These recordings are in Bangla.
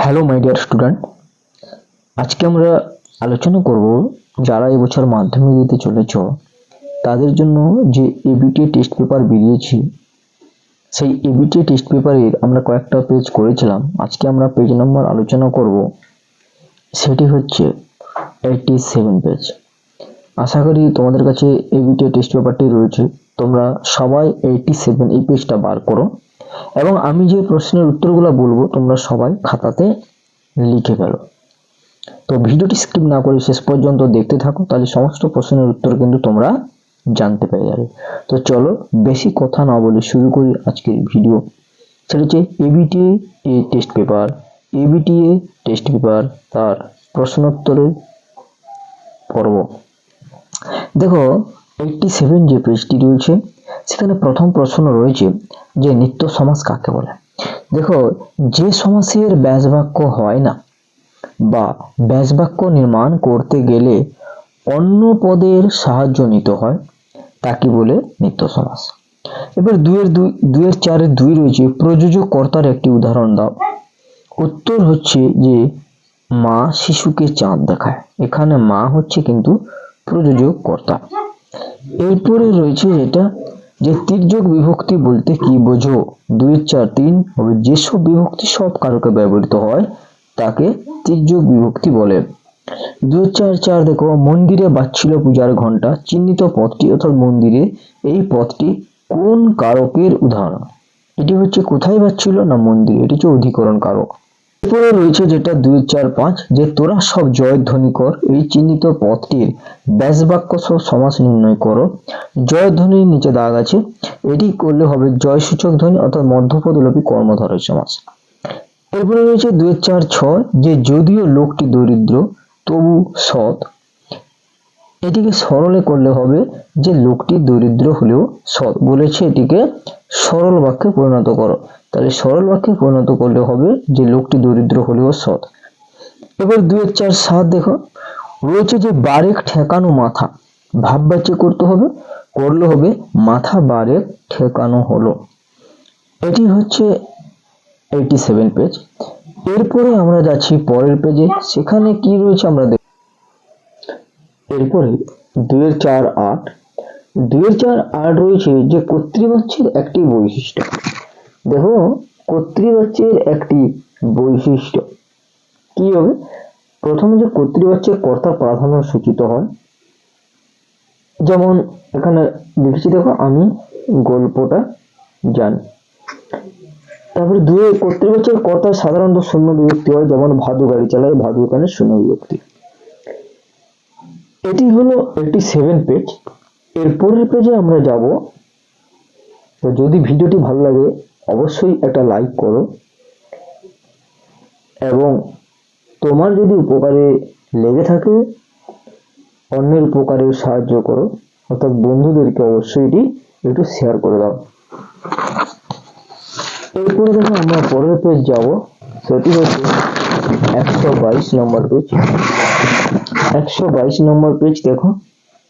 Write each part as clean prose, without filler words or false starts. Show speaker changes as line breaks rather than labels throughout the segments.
হ্যালো মাই ডিয়ার স্টুডেন্ট, আজকে আমরা আলোচনা করব যারা এবছর মাধ্যমিক দিতে চলেছ তাদের জন্য যে এবিটিএ টেস্ট পেপার বেরিয়েছে, সেই এবিটিএ টেস্ট পেপারের আমরা কয়েকটা পেজ করেছিলাম। আজকে আমরা পেজ নাম্বার আলোচনা করব, সেটি হচ্ছে 87 পেজ। আশা করি তোমাদের কাছে এবিটিএ টেস্ট পেপারটি রয়েছে। তোমরা সবাই 87 এই পেজটা বার করো এবং আমি যে প্রশ্নের উত্তরগুলো বলবো তোমরা সবাই খাতাতে লিখে ফেলো। তো ভিডিওটি স্কিপ না করে শেষ পর্যন্ত দেখতে থাকো, তাহলে সমস্ত প্রশ্নের উত্তর কিন্তু তোমরা জানতে পেরে যাবে। তো চলো বেশি কথা না বলে শুরু করি আজকের ভিডিও। সেটা হচ্ছে ABTA test paper, ABTA test paper তার প্রশ্নোত্তরের পর্ব। দেখো 87 যে পেজটি রয়েছে সেখানে প্রথম প্রশ্ন রয়েছে যে নিত্য সমাস কাকে বলে। দেখো, যে সমাসের ব্যাস বাক্য হয় না বা ব্যাস বাক্য নির্মাণ করতে গেলে অন্য পদের সাহায্য নিতে হয় তাকে বলে নিত্য সমাস। এবার 2-4 রয়েছে প্রযোজক কর্তার একটি উদাহরণ দাও। উত্তর হচ্ছে যে মা শিশুকে চাঁদ দেখায়। এখানে মা হচ্ছে কিন্তু প্রযোজক কর্তা। এরপরে রয়েছে যেটা যে তির্যক বিভক্তি বলতে কি বোঝো। 2-4-3 হবে যেসব বিভক্তি সব কারকে ব্যবহৃত হয় তাকে তির্যক বিভক্তি বলে। 2-4 দেখো, মন্দিরে বাজছিল পূজার ঘন্টা। চিহ্নিত পদটি অর্থাৎ মন্দিরে, এই পদটি কোন কারকের উদাহরণ? এটি হচ্ছে কোথায় বাজছিল না মন্দিরে, এটি হচ্ছে অধিকরণ কারক। এরপরে রয়েছে যেটা 2-4-5 যে তোরা সব জয়ধ্বনি কর। এই চিহ্নিত পদটির ব্যাস বাক্য সহ সমাস নির্ণয় করো। জয়ধ্বনির নিচে দাগ আছে, এটি করলে হবে জয়সূচক ধ্বনি অর্থাৎ মধ্যপদলোপী কর্মধারয় সমাস। এরপরে রয়েছে 2-4-6 যে যদিও লোকটি দরিদ্র তবু সৎ। এটিকে সরলে করলে হবে যে লোকটি দরিদ্র হলেও সৎ বলেছে, এটিকে সরল বাক্যে পরিণত করো। তাহলে সরল বাক্যে পরিণত করলে হবে যে লোকটি দরিদ্র হলেও সৎ। এবার 2-4-7 দেখো, রয়েছে যে বারেক ঠেকানো মাথা। ভাববাচ্য করতে হবে, করলে হবে মাথা বারেক ঠেকানো হলো। এটি হচ্ছে 87 পেজ। এরপরে আমরা যাচ্ছি পরের পেজে, সেখানে কি রয়েছে আমরা দেখব। এরপরে 2-4-8 রয়েছে যে কর্তৃবাচ্যের একটি বৈশিষ্ট্য। দেখো, কর্তৃবাচ্যের একটি বৈশিষ্ট্য কি হবে? প্রথমে যে কর্তৃবাচ্যের কর্তার প্রাধান্য সূচিত হয়, যেমন এখানে লিখেছি দেখো, আমি গল্পটা জানি। তারপরে কর্তৃবাচ্যের কর্তা সাধারণত শূন্য বিভক্তি হয়, যেমন ভাদু গাড়ি চালায়, ভাদু এখানে শূন্য বিভক্তি। এটি হলো 87 পেজ। এরপরের পেজে আমরা যাব। তো যদি ভিডিওটি ভালো লাগে অবশ্যই একটা লাইক করো এবং তোমার যদি উপকারে লেগে থাকে অন্যের উপকারে সাহায্য করো, অর্থাৎ বন্ধুদেরকে অবশ্যই এটি একটু শেয়ার করে দাও। এরপরে দেখো আমরা পরের পেজ যাব, সেটি হচ্ছে 122 নম্বর পেজ। 122 নম্বর পেজ দেখো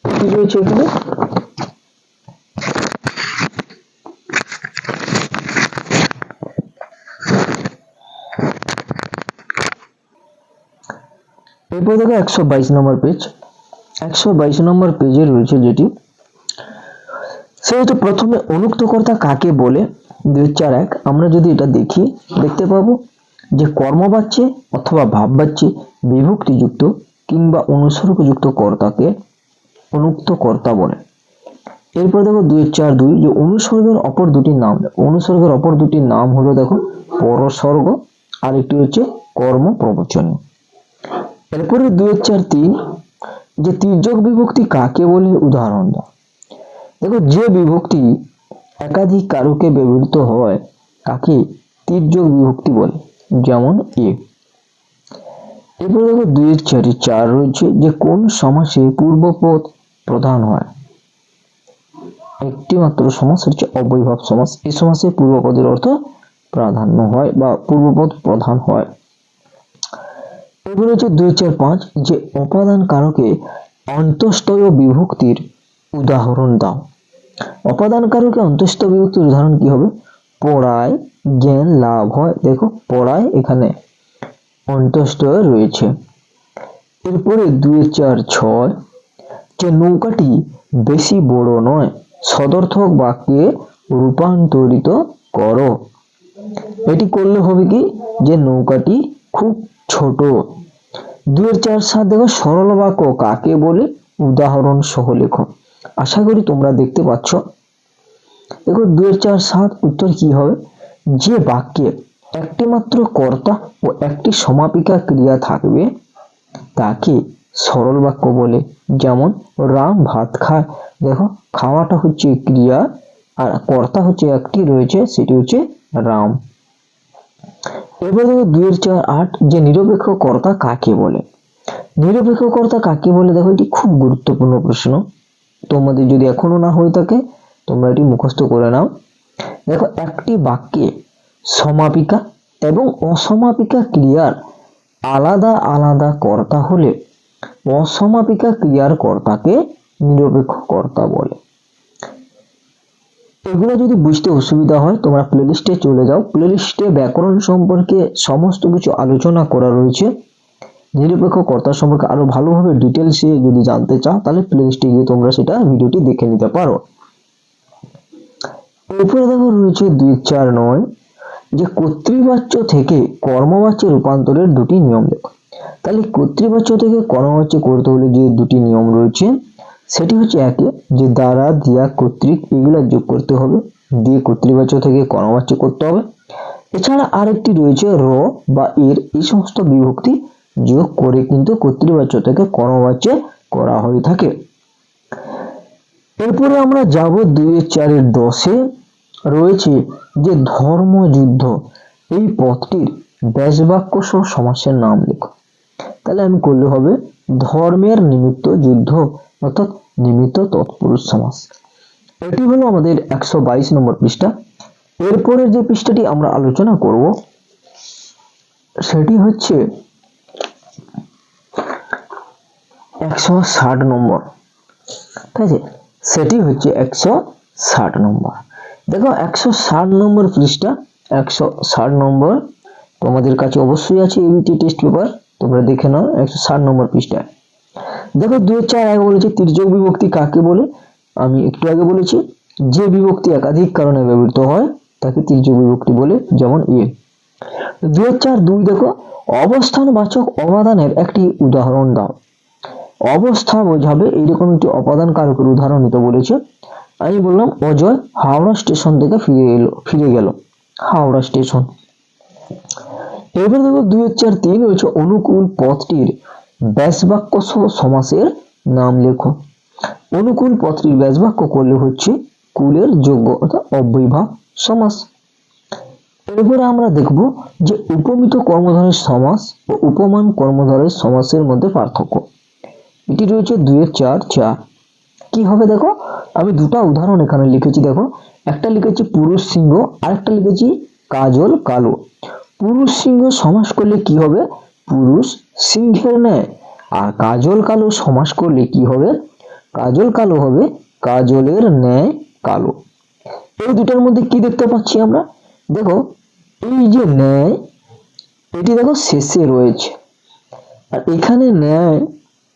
কি রয়েছে এখানে। এরপর দেখো 122 নম্বর পেজ। 122 নম্বর পেজে রয়েছে যেটি, সেহেতু প্রথমে অনুক্ত কর্তা কাকে বলে। 2-4-1 আমরা যদি এটা দেখতে পাবো যে কর্মবাচ্যে অথবা ভাববাচ্যে বিভক্তিযুক্ত কিংবা অনুসর্গযুক্ত কর্তাকে অনুক্ত কর্তা বলে। এরপর দেখো 2-4-2 যে অনুসর্গের অপর দুটি নাম। অনুসর্গের অপর দুটি নাম হলো দেখো পরসর্গ আর একটি হচ্ছে কর্ম প্রবচনী। এরপরে 2-4-3 যে তির্যক বিভক্তি কাকে বলে উদাহরণ দাও। দেখো, যে বিভক্তি একাধিক কারকে ব্যবহৃত হয় তাকে তির্যক বিভক্তি বলে, যেমন এ। এরপরে দেখো 2-4 রয়েছে যে কোন সমাসে পূর্বপদ প্রধান হয়। একটি মাত্র সমাস হচ্ছে অব্যয়ভাব সমাস। এই সমাসে পূর্বপদের অর্থ প্রাধান্য হয় বা পূর্বপদ প্রধান হয়। এরপরে হচ্ছে 2-4-5 যে অপাদান কারকে অন্তস্তয় বিভক্তির উদাহরণ দাও। অপাদান কারকে অন্তস্থ বিভক্তির উদাহরণ কি হবে? পড়ায় জ্ঞান লাভ হয়। দেখো পড়ায় এখানে অন্তঃস্থ রয়েছে। এরপরে 2-4-6 যে নৌকাটি বেশি বড় নয় সদর্থক বাক্যে রূপান্তরিত করো। এটি করলে হবে কি যে নৌকাটি খুব ছোট। 2-4-7 দেখো সরল বাক্য কাকে বলে উদাহরণ সহ লেখো। আশা করি তোমরা দেখতে পাচ্ছ। দেখো 2-4-7 উত্তর কি হবে, যে বাক্যে একটি মাত্র কর্তা ও একটি সমাপিকা ক্রিয়া থাকবে তাকে সরল বাক্য বলে। যেমন রাম ভাত খায়। দেখো খাওয়াটা হচ্ছে ক্রিয়া আর কর্তা হচ্ছে একটি রয়েছে, সেটি হচ্ছে রাম। এবার দেখো 2-4-8 যে নিরপেক্ষ কর্তা কাকে বলে। নিরপেক্ষ কর্তা কাকে বলে দেখো এটি খুব গুরুত্বপূর্ণ প্রশ্ন। তোমাদের যদি এখনো না হয়ে থাকে তোমরা এটি মুখস্থ করে নাও। দেখো একটি বাক্যে সমাপিকা এবং অসমাপিকা ক্রিয়ার আলাদা আলাদা কর্তা হলে অসমাপিকা ক্রিয়ার কর্তাকে নিরপেক্ষ কর্তা বলে। এগুলো যদি বুঝতে অসুবিধা হয় তোমরা প্লেলিস্টে চলে যাও। প্লেলিস্টে ব্যাকরণ সম্পর্কে সমস্ত কিছু আলোচনা করা রয়েছে। নিরপেক্ষ কর্তা সম্পর্কে আরো ভালোভাবে ডিটেলসে যদি জানতে চাও তাহলে প্লেলিস্টে গিয়ে তোমরা সেটা ভিডিওটি দেখে নিতে পারো। এরপরে দেখো রয়েছে 2-4-9 যে কর্তৃবাচ্য থেকে কর্মবাচ্যে রূপান্তরের দুটি নিয়ম দেখো। তাহলে কর্তৃবাচ্য থেকে কর্মবাচ্য করতে হলে যে দুটি নিয়ম রয়েছে সেটি হচ্ছে একে যে দ্বারা, দিয়া, কর্তৃক এগুলো যোগ করতে হবে, দিয়ে কর্তৃবাচ্য থেকে কর্মবাচ্য করতে হবে। এছাড়া আরেকটি রয়েছে র বা এর, এই সমস্ত বিভক্তি যোগ করে কিন্তু কর্তৃবাচ্য থেকে কর্মবাচ্যে করা হয়ে থাকে। এরপরে আমরা যাব 2-4-10 রয়েছে যে ধর্মযুদ্ধ। এই পদটির ব্যাসবাক্য সহ সমাসের নাম লেখো। তাহলে আমি করলে হবে ধর্মের নিমিত্ত যুদ্ধ, অর্থাৎ নিমিত্ত তৎপুরুষ সমাস। এটি হলো আমাদের 122 নম্বর পৃষ্ঠা। এরপরে যে পৃষ্ঠাটি আমরা আলোচনা করব সেটি হচ্ছে 160 নম্বর। ঠিক আছে, সেটি হচ্ছে 160 নম্বর। দেখো 160 নম্বর পৃষ্ঠা, 160 নম্বর তোমাদের কাছে অবশ্যই আছে এবিটি টেস্ট পেপার, তোমরা দেখে নাও 160 নম্বর পৃষ্ঠায়। দেখো 2-4 বলেছে তির্যক বিভক্তি কাকে বলে। আমি একটু আগে বলেছি যে বিভক্তি একাধিক কারণে ব্যবহৃত হয় তাকে তির্যক বিভক্তি বলে, যেমন এ। 2-4-2 দেখো অবস্থানবাচক অপাদানের একটি উদাহরণ দাও। অবস্থা বোঝাবে এইরকম একটি অপাদান কারকের উদাহরণ দিতে বলেছে। আমি বললাম অজয় হাওড়া স্টেশন থেকে ফিরে গেল, হাওড়া স্টেশন। এবার দেখো 2-4-3 রয়েছে অনুকূল পদটির ব্যাসবাক্য সহ সমাসের নাম লেখো। অনুকূল পদটির ব্যাসবাক্য করলে হচ্ছে কুলের যোগ্য অর্থাৎ অব্যয়ভাব সমাস। এরপরে আমরা দেখব যে উপমিত কর্মধারের সমাস ও উপমান কর্মধারের সমাসের মধ্যে পার্থক্য। এটি রয়েছে 2-4-4। কি হবে দেখো, আমি দুটো উদাহরণ এখানে লিখেছি। দেখো একটা লিখেছি পুরুষ সিংহ, আরেকটা লিখেছি কাজল কালো। পুরুষ সিংহ সমাস করলে কি হবে, পুরুষ সিংহের ন্যায়। আর কাজল কালো সমাস করলে কি হবে, কাজল কালো হবে কাজলের ন্যায় কালো। এই দুটোর মধ্যে কি দেখতে পাচ্ছি আমরা, দেখো এই যে ন্যায় এটি দেখো শেষে রয়েছে, আর এখানে ন্যায়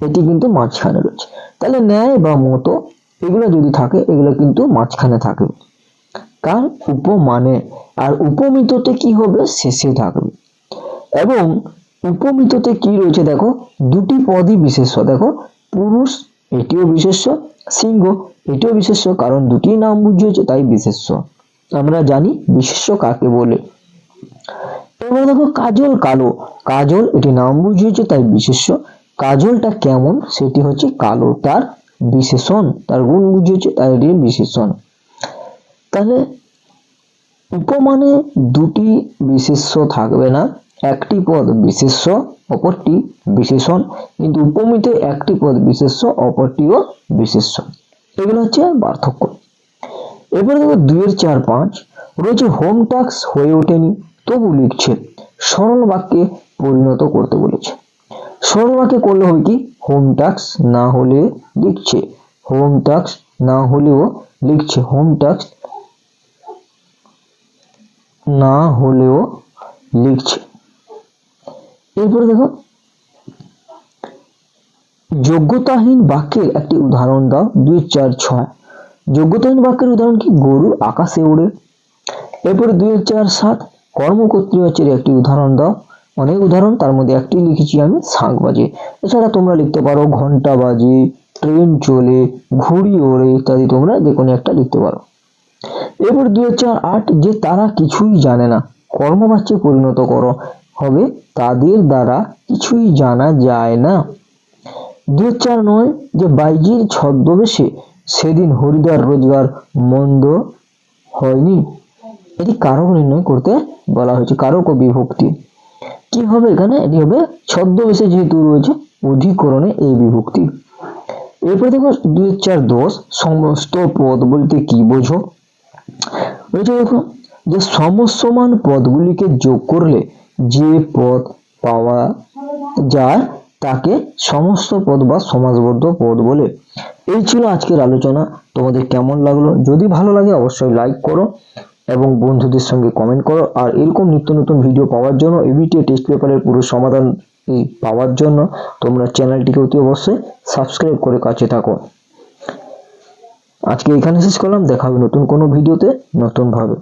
এটি কিন্তু মাঝখানে রয়েছে। তাহলে ন্যায় বা মতো এগুলো যদি থাকে এগুলো কিন্তু মাঝখানে থাকবে কার উপমানে, আর উপমিততে কি হবে শেষে থাকবে। এবং উপমিততে কি রয়েছে দেখো দুটি পদই বিশেষ্য। দেখো পুরুষ এটিও বিশেষ্য, সিংহ এটিও বিশেষ্য, কারণ দুটি নাম বুঝিয়েছে তাই বিশেষ্য। আমরা জানি বিশেষ্য কাকে বলে। এবার দেখো কাজল কালো, কাজল এটি নাম বুঝিয়েছে তাই বিশেষ্য। কাজলটা কেমন সেটি হচ্ছে কালো, তার বিশেষণ, তার গুণ বুঝিয়েছে তাই এটি বিশেষণ। তাহলে উপমানে দুটি বিশেষ্য থাকবে না, একটি পদ বিশেষ্য অপরটি বিশেষণ, কিন্তু উপমিতে একটি পদ বিশেষ্য অপরটিও বিশেষ্য। এগুলো হচ্ছে পার্থক্য। এবারে দেখো 2-4-5 রয়েছে হোম টাস্ক হয়ে ওঠেনি তবু লিখছে, সরল বাক্যে পরিণত করতে বলেছে। সরল বাক্যে করলে হবে কি, হোম টাস্ক না হলে লিখছে, হোম টাস্ক না হলেও লিখছে, হোম টাস্ক না হলেও লিখছে। এরপরে দেখো, যোগ্যতাহীন বাক্যের একটি উদাহরণ দাও। 2, 4, 6। যোগ্যতাহীন বাক্যের উদাহরণ কি? গরু আকাশে ওড়ে। এরপরে 2, 4, 7। কর্মকর্তৃ বাচ্যের একটি উদাহরণ দাও। অনেক উদাহরণ, তার মধ্যে একটি লিখেছি আমি, শাঁখ বাজে। এছাড়া তোমরা লিখতে পারো ঘন্টা বাজে, ট্রেন চলে, ঘুড়ি ওড়ে ইত্যাদি, তোমরা যে কোনো একটা লিখতে পারো। এরপর 2, 4, 8। যে তারা কিছুই জানে না, কর্মবাচ্যে পরিণত করো হবে তাদের দ্বারা কিছুই জানা যায় না। 2, 4, 9। যে বাইজির ছদ্মবেশে সেদিন হরিদার রোজগার মন্দ হয়নি। এটি কারক নির্ণয় করতে বলা হয়েছে, কারক ও বিভক্তি। কি হবে এখানে? এটি হবে ছদ্মবেশে যেহেতু রয়েছে, অধিকরণে এই বিভক্তি। এরপর দেখো 2, 4, 10। সমস্ত পদ বলতে কি বোঝো? দেখো, যে সমসমান পদগুলিকে যোগ করলে যে পদ পাওয়া যায় তাকে সমস্ত পদ বা সমাসবদ্ধ পদ বলে। এই ছিল আজকের আলোচনা। তোমাদের কেমন লাগলো? যদি ভালো লাগে অবশ্যই লাইক করো এবং বন্ধুদের সঙ্গে কমেন্ট করো। আর এরকম নিত্য নতুন ভিডিও পাওয়ার জন্য, এবিটিএ টেস্ট পেপারের পুরো সমাধান পাওয়ার জন্য তোমরা চ্যানেলটিকে অতি অবশ্যই সাবস্ক্রাইব করে কাছে থাকো। আজকে এখানে শেষ করলাম, দেখা হবে নতুন কোনো ভিডিওতে নতুন ভাবে।